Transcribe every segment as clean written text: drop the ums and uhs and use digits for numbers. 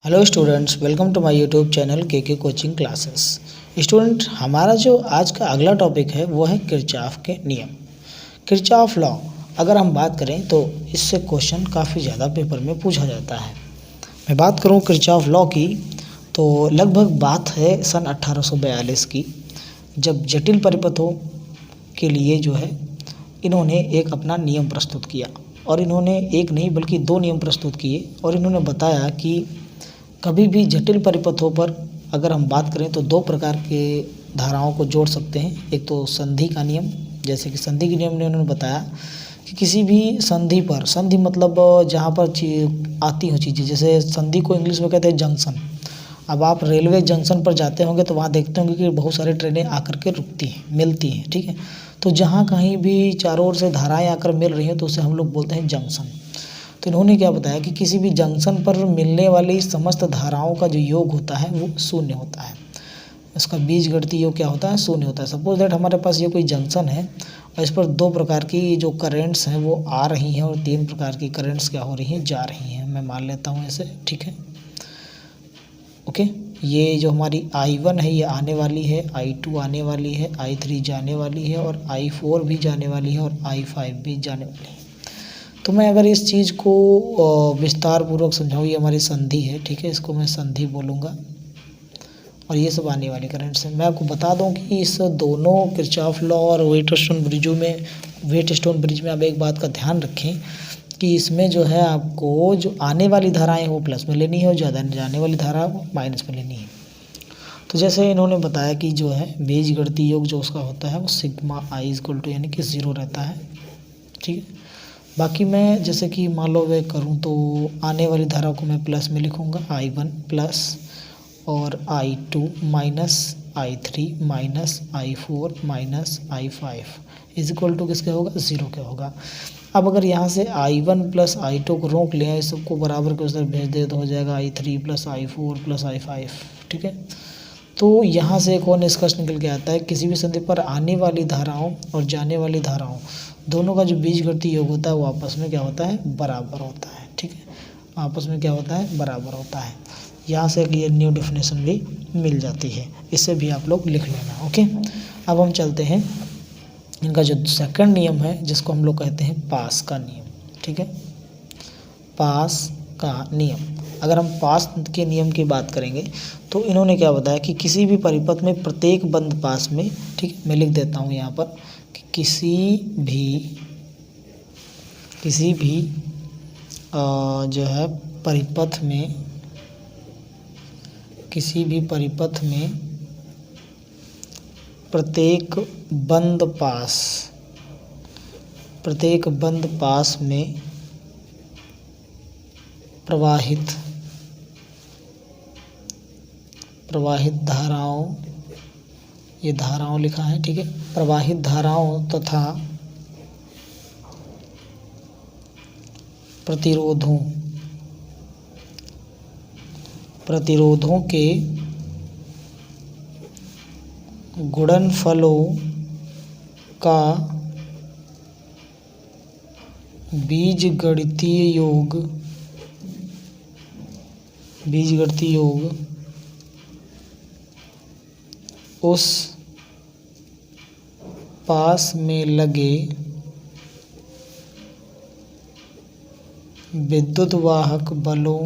Hello students, welcome to my YouTube channel के coaching classes. Student, हमारा जो आज का अगला टॉपिक है वो है किरचॉफ के नियम, किरचॉफ लॉ। अगर हम बात करें तो इससे क्वेश्चन काफ़ी ज़्यादा पेपर में पूछा जाता है। मैं बात करूं किरचॉफ लॉ की तो लगभग बात है सन 1842 की, जब जटिल परिपथों के लिए जो है इन्होंने एक अपना नियम प्रस्तुत किया। और इन्होंने एक नहीं बल्कि दो नियम प्रस्तुत किए और इन्होंने बताया कि कभी भी जटिल परिपथों पर अगर हम बात करें तो दो प्रकार के धाराओं को जोड़ सकते हैं। एक तो संधि का नियम, जैसे कि संधि के नियम ने उन्होंने बताया कि किसी भी संधि पर, संधि मतलब जहाँ पर आती हो चीज़ें, जैसे संधि को इंग्लिश में कहते हैं जंक्शन। अब आप रेलवे जंक्शन पर जाते होंगे तो वहाँ देखते होंगे कि बहुत सारी ट्रेनें आकर के रुकती हैं, मिलती हैं, ठीक है। तो जहाँ कहीं भी चारों ओर से धाराएँ आकर मिल रही हैं तो उसे हम लोग बोलते हैं जंक्शन। तो इन्होंने क्या बताया कि किसी भी जंक्शन पर मिलने वाली समस्त धाराओं का जो योग होता है वो शून्य होता है। इसका बीजगणितीय योग क्या होता है? शून्य होता है। सपोज दैट हमारे पास ये कोई जंक्शन है और इस पर दो प्रकार की जो करेंट्स हैं वो आ रही हैं और तीन प्रकार की करेंट्स क्या हो रही हैं? जा रही हैं। मैं मान लेता हूँ ऐसे, ठीक है, ओके। ये जो हमारी I1 है ये आने वाली है, I2 आने वाली है, I3 जाने वाली है और I4 भी जाने वाली है और I5 भी जाने वाली है। तो मैं अगर इस चीज़ को विस्तार पूर्वक समझाऊँ, ये हमारी संधि है, ठीक है, इसको मैं संधि बोलूँगा और ये सब आने वाले करंट्स हैं। मैं आपको बता दूं कि इस दोनों किरचॉफ लॉ और वेटस्टोन ब्रिज में आप एक बात का ध्यान रखें कि इसमें जो है आपको जो आने वाली धाराएं वो प्लस में लेनी है और ज़्यादा जाने वाली धारा वो माइनस में लेनी है। तो जैसे इन्होंने बताया कि जो है बीजगणितीय योग जो उसका होता है वो सिग्मा आई इक्वल टू यानी कि 0 रहता है, ठीक है। बाकी मैं जैसे कि मान लो वे करूँ तो आने वाली धारा को मैं प्लस में लिखूँगा, I1 प्लस और I2 minus I3 minus I4 minus I5 is equal to किसके होगा? 0 के होगा। अब अगर यहाँ से I1 प्लस I2 को रोक लिया, इस सबको बराबर के उस तरफ भेज दे तो हो जाएगा I3 plus I4 plus I5, ठीक है। तो यहाँ से एक और निष्कर्ष निकल के आता है, किसी भी संधि पर आने वाली धाराओं और जाने वाली धाराओं दोनों का जो बीजगणितीय योग होता है वो आपस में क्या होता है? बराबर होता है, ठीक है। आपस में क्या होता है? बराबर होता है। यहाँ से ये न्यू डेफिनेशन भी मिल जाती है, इससे भी आप लोग लिख लेना, ओके। अब हम चलते हैं इनका जो सेकंड नियम है जिसको हम लोग कहते हैं पास का नियम, ठीक है। पास का नियम, अगर हम पास के नियम की बात करेंगे तो इन्होंने क्या बताया कि किसी भी परिपथ में प्रत्येक बंद पास में, ठीक है, मैं लिख देता हूँ यहाँ पर कि किसी भी जो है परिपथ में, किसी भी परिपथ में प्रत्येक बंद पास में प्रवाहित धाराओं, ये धाराओं लिखा है, ठीक है, प्रवाहित धाराओं तथा प्रतिरोधों के गुणनफलों का बीजगणितीय योग उस पास में लगे विद्युत वाहक बलों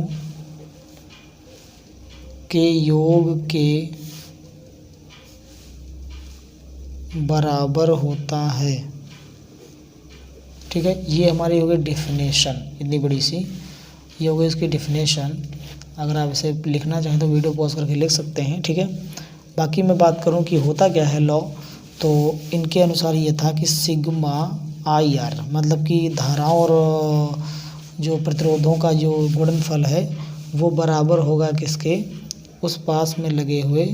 के योग के बराबर होता है, ठीक है। ये हमारी हो गई डिफिनेशन, इतनी बड़ी सी ये हो गई इसकी डिफिनेशन। अगर आप इसे लिखना चाहें तो वीडियो पॉज करके लिख सकते हैं, ठीक है। बाकी मैं बात करूं कि होता क्या है लॉ, तो इनके अनुसार ये था कि सिग्मा IR मतलब कि धाराओं और जो प्रतिरोधों का जो गुणनफल है वो बराबर होगा किसके? उस पास में लगे हुए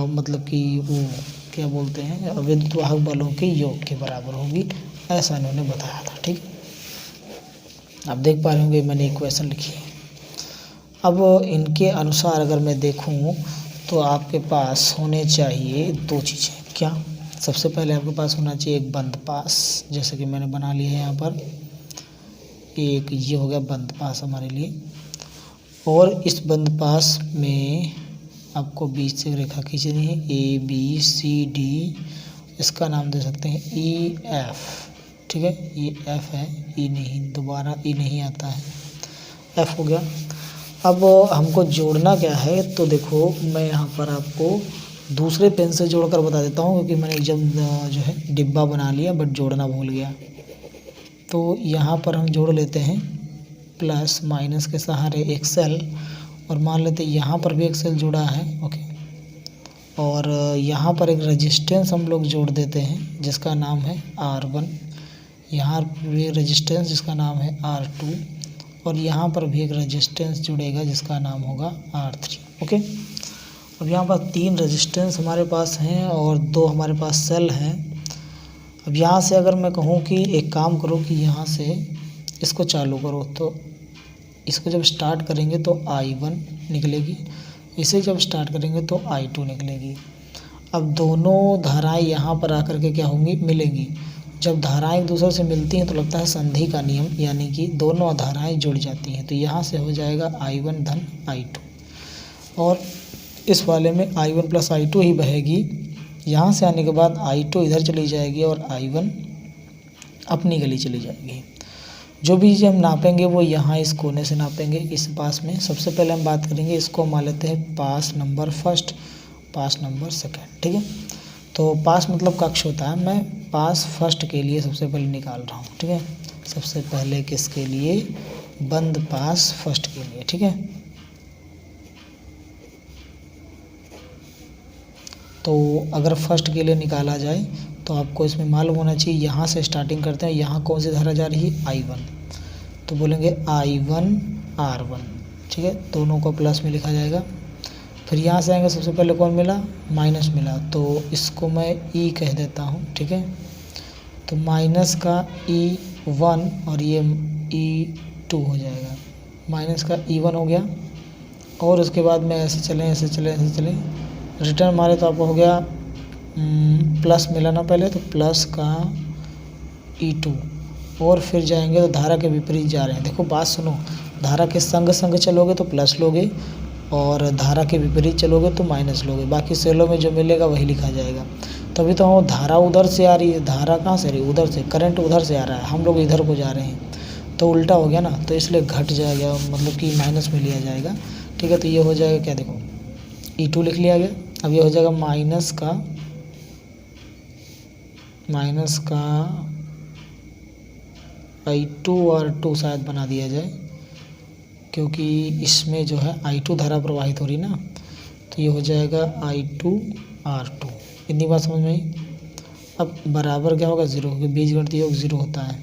मतलब कि वो क्या बोलते हैं, विद्युत वाहक बलों के योग के बराबर होगी, ऐसा इन्होंने बताया था, ठीक है। आप देख पा रहे होंगे मैंने इक्वेशन लिखी है। अब इनके अनुसार अगर मैं देखूं तो आपके पास होने चाहिए दो चीज़ें। क्या? सबसे पहले आपके पास होना चाहिए एक बंद पास, जैसे कि मैंने बना लिया है यहाँ पर, एक ये हो गया बंद पास हमारे लिए। और इस बंद पास में आपको बीच से रेखा खींचनी है, ABCD, इसका नाम दे सकते हैं EF, ठीक है, ये F है, E नहीं, दोबारा E नहीं आता है, F हो गया। अब हमको जोड़ना क्या है, तो देखो मैं यहाँ पर आपको दूसरे पेन से जोड़कर बता देता हूँ, क्योंकि मैंने जब जो है डिब्बा बना लिया बट जोड़ना भूल गया। तो यहाँ पर हम जोड़ लेते हैं प्लस माइनस के सहारे एक सेल, और मान लेते हैं यहाँ पर भी एक सेल जुड़ा है, ओके। और यहाँ पर एक रेजिस्टेंस हम लोग जोड़ देते हैं जिसका नाम है R1, यहाँ भी रेजिस्टेंस जिसका नाम है R2, और यहाँ पर भी एक रेजिस्टेंस जुड़ेगा जिसका नाम होगा R3, ओके। अब यहाँ पर 3 रेजिस्टेंस हमारे पास हैं और 2 हमारे पास सेल हैं। अब यहाँ से अगर मैं कहूँ कि एक काम करो कि यहाँ से इसको चालू करो, तो इसको जब स्टार्ट करेंगे तो I1 निकलेगी, इसे जब स्टार्ट करेंगे तो I2 निकलेगी। अब दोनों धाराएं यहाँ पर आकर के क्या होंगी, मिलेंगी। जब धाराएं एक दूसरे से मिलती हैं तो लगता है संधि का नियम, यानी कि दोनों धाराएं जुड़ जाती हैं। तो यहाँ से हो जाएगा I1 धन I2, और इस वाले में I1 प्लस I2 ही बहेगी। यहाँ से आने के बाद I2 इधर चली जाएगी और I1 अपनी गली चली जाएगी। जो भी हम नापेंगे वो यहाँ इस कोने से नापेंगे, इस पास में। सबसे पहले हम बात करेंगे, इसको मान लेते हैं पास नंबर फर्स्ट, पास नंबर सेकंड, ठीक है। तो पास मतलब कक्ष होता है, मैं पास फर्स्ट के लिए सबसे पहले निकाल रहा हूँ, ठीक है। सबसे पहले किसके लिए, बंद पास फर्स्ट के लिए, ठीक है। तो अगर फर्स्ट के लिए निकाला जाए तो आपको इसमें मालूम होना चाहिए, यहाँ से स्टार्टिंग करते हैं, यहाँ कौन सी धारा जा रही है, I1, तो बोलेंगे I1 R1, ठीक है, दोनों को प्लस में लिखा जाएगा। फिर यहाँ से आएंगे, सबसे पहले कौन मिला, माइनस मिला, तो इसको मैं E कह देता हूँ, ठीक है। तो माइनस का E1 और ये E2 हो जाएगा, माइनस का E1 हो गया। और उसके बाद में ऐसे चलें रिटर्न मारे तो आपको हो गया प्लस मिला ना पहले, तो प्लस का E2, और फिर जाएंगे तो धारा के विपरीत जा रहे हैं। देखो बात सुनो, धारा के संग चलोगे तो प्लस लोगे, और धारा के विपरीत चलोगे तो माइनस लोगे। बाकी सेलों में जो मिलेगा वही लिखा जाएगा। तभी तो हम धारा उधर से आ रही है, धारा कहाँ से आ रही है, उधर से, करंट उधर से आ रहा है, हम लोग इधर को जा रहे हैं, तो उल्टा हो गया ना, तो इसलिए घट जाएगा, मतलब कि माइनस में लिया जाएगा, ठीक है। तो ये हो जाएगा क्या, देखो E2 लिख लिया गया। अब ये हो जाएगा माइनस का I2 R2 शायद बना दिया जाए, क्योंकि इसमें जो है I2 धारा प्रवाहित हो रही ना, तो ये हो जाएगा I2 R2। इतनी बात समझ में आई। अब बराबर क्या होगा, 0, क्योंकि बीजगणितीय योग 0 होता है,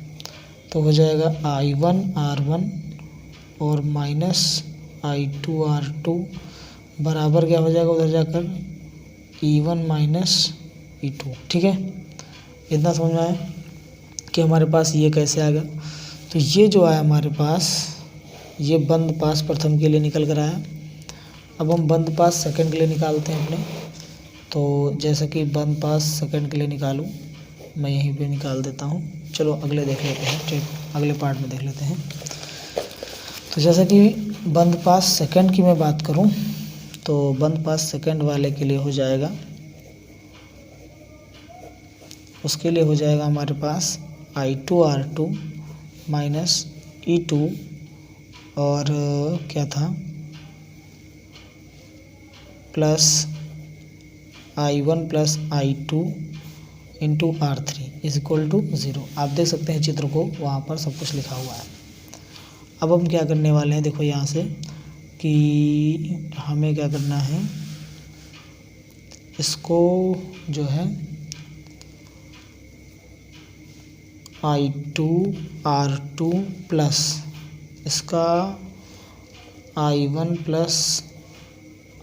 तो हो जाएगा I1 R1 और माइनस I2 R2 बराबर क्या हो जाएगा, उधर जाकर E1 माइनस E2, ठीक है। इतना समझ में आया कि हमारे पास ये कैसे आ गया। तो ये जो आया हमारे पास, ये बंद पास प्रथम के लिए निकल कर आया। अब हम बंद पास सेकंड के लिए निकालते हैं अपने। तो जैसा कि बंद पास सेकंड के लिए निकालूं, मैं यहीं पे निकाल देता हूं। चलो अगले देख लेते हैं, अगले पार्ट में देख लेते हैं। तो जैसा कि बंद पास सेकंड की मैं बात करूं, तो बंद पास सेकंड वाले के लिए हो जाएगा, उसके लिए हो जाएगा हमारे पास I2 R2 माइनस E2 और क्या था, plus I1 plus I2 into R3 is equal to 0। आप देख सकते हैं चित्र को, वहाँ पर सब कुछ लिखा हुआ है। अब हम क्या करने वाले हैं, देखो यहाँ से कि हमें क्या करना है, इसको जो है I2 R2 प्लस इसका I1 plus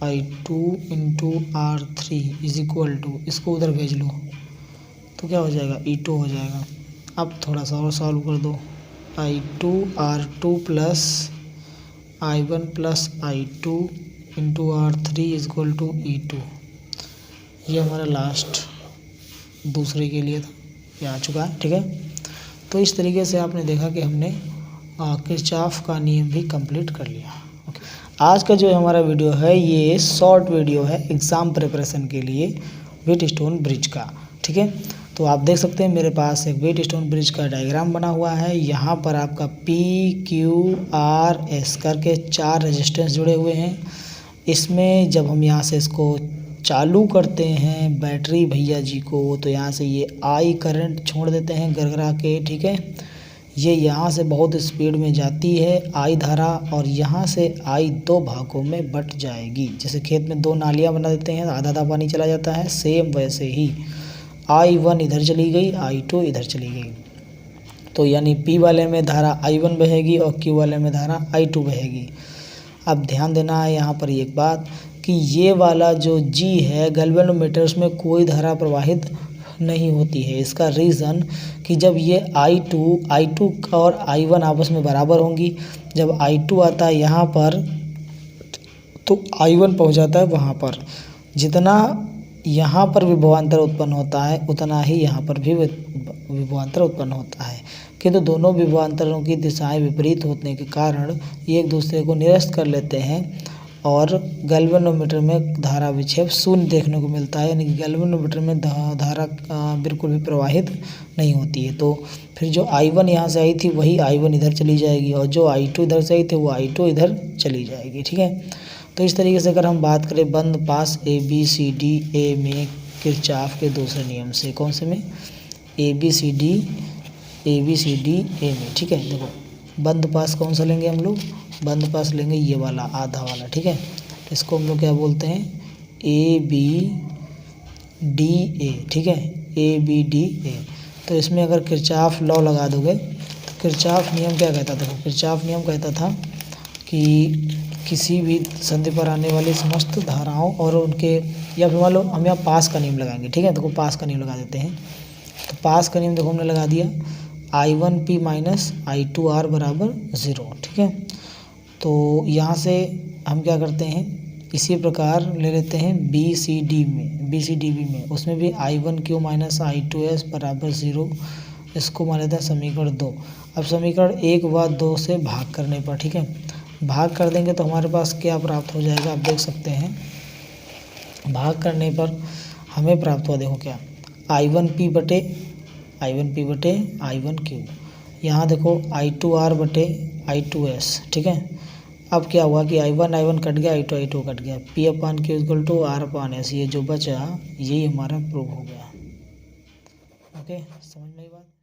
I2 into R3 is equal to, इसको उधर भेज लो तो क्या हो जाएगा, E2 हो जाएगा। अब थोड़ा सा और सॉल्व कर दो, I2 R2 plus I1 plus I2 into R3 is equal to E2। ये हमारा लास्ट दूसरे के लिए था, ये आ चुका है, ठीक है। तो इस तरीके से आपने देखा कि हमने किरचॉफ का नियम भी कंप्लीट कर लिया, ओके। आज का जो हमारा वीडियो है ये शॉर्ट वीडियो है एग्ज़ाम प्रिपरेशन के लिए व्हीटस्टोन ब्रिज का। ठीक है, तो आप देख सकते हैं मेरे पास एक व्हीटस्टोन ब्रिज का डायग्राम बना हुआ है। यहाँ पर आपका PQRS करके 4 रेजिस्टेंस जुड़े हुए हैं। इसमें जब हम यहाँ से इसको चालू करते हैं बैटरी भैया जी को, तो यहाँ से ये I करंट छोड़ देते हैं गरगरा के। ठीक है, ये यहाँ से बहुत स्पीड में जाती है I धारा, और यहाँ से I 2 भागों में बट जाएगी। जैसे खेत में 2 नालियाँ बना देते हैं, आधा आधा पानी चला जाता है, सेम वैसे ही I1 इधर चली गई, I2 इधर चली गई। तो यानी P वाले में धारा I1 बहेगी और Q वाले में धारा I2 बहेगी। अब ध्यान देना है यहाँ पर एक बात कि ये वाला जो G है गैल्वेनोमीटर, उसमें कोई धारा प्रवाहित नहीं होती है। इसका रीज़न कि जब ये I2 और I1 आपस में बराबर होंगी, जब I2 आता है यहाँ पर तो I1 पहुँच जाता है वहाँ पर। जितना यहाँ पर विभवांतर उत्पन्न होता है उतना ही यहाँ पर भी विभवांतर उत्पन्न होता है, किंतु दोनों विभवांतरों की दिशाएं विपरीत होने के कारण ये एक दूसरे को निरस्त कर लेते हैं और गैल्वेनोमीटर में धारा विक्षेप शून्य देखने को मिलता है। यानी कि गैल्वेनोमीटर में धारा बिल्कुल भी प्रवाहित नहीं होती है। तो फिर जो I1 यहाँ से आई थी वही I1 इधर चली जाएगी, और जो I2 इधर से आई थी वो I2 इधर चली जाएगी। ठीक है, तो इस तरीके से अगर हम बात करें बंद पास ABCDA में किरचॉफ के दूसरे नियम से, कौन से में, ABCDA में। ठीक है, देखो बंद पास कौन सा लेंगे हम लोग, बंद पास लेंगे ये वाला आधा वाला। ठीक है, इसको हम लोग क्या बोलते हैं, ABDA। ठीक है, ABDA। तो इसमें अगर किरचॉफ लॉ लगा दोगे तो किरचॉफ नियम क्या कहता था, देखो किरचॉफ नियम कहता था कि किसी भी संधि पर आने वाली समस्त धाराओं और उनके, या फिर मान लो हम यहाँ पास का नियम लगाएंगे। ठीक है, देखो पास का नियम लगा देते हैं। तो पास का नियम देखो हमने लगा दिया, I1P माइनस I2R बराबर 0। ठीक है, तो यहाँ से हम क्या करते हैं, इसी प्रकार ले लेते हैं BCDB में, उसमें भी I1Q माइनस I2S बराबर 0। इसको मान लेते हैं समीकरण 2। अब समीकरण 1 व 2 से भाग करने पर, ठीक है, भाग कर देंगे तो हमारे पास क्या प्राप्त हो जाएगा, आप देख सकते हैं। भाग करने पर हमें प्राप्त हुआ, देखो क्या, I1P बटे I1Q। यहाँ देखो I2R बटे I2S। ठीक है, अब क्या हुआ कि I1 कट गया, I2 कट गया, P/Q इक्वल टू R/S। ये जो बचा यही हमारा प्रूव हो गया। ओके, समझ में आई बात।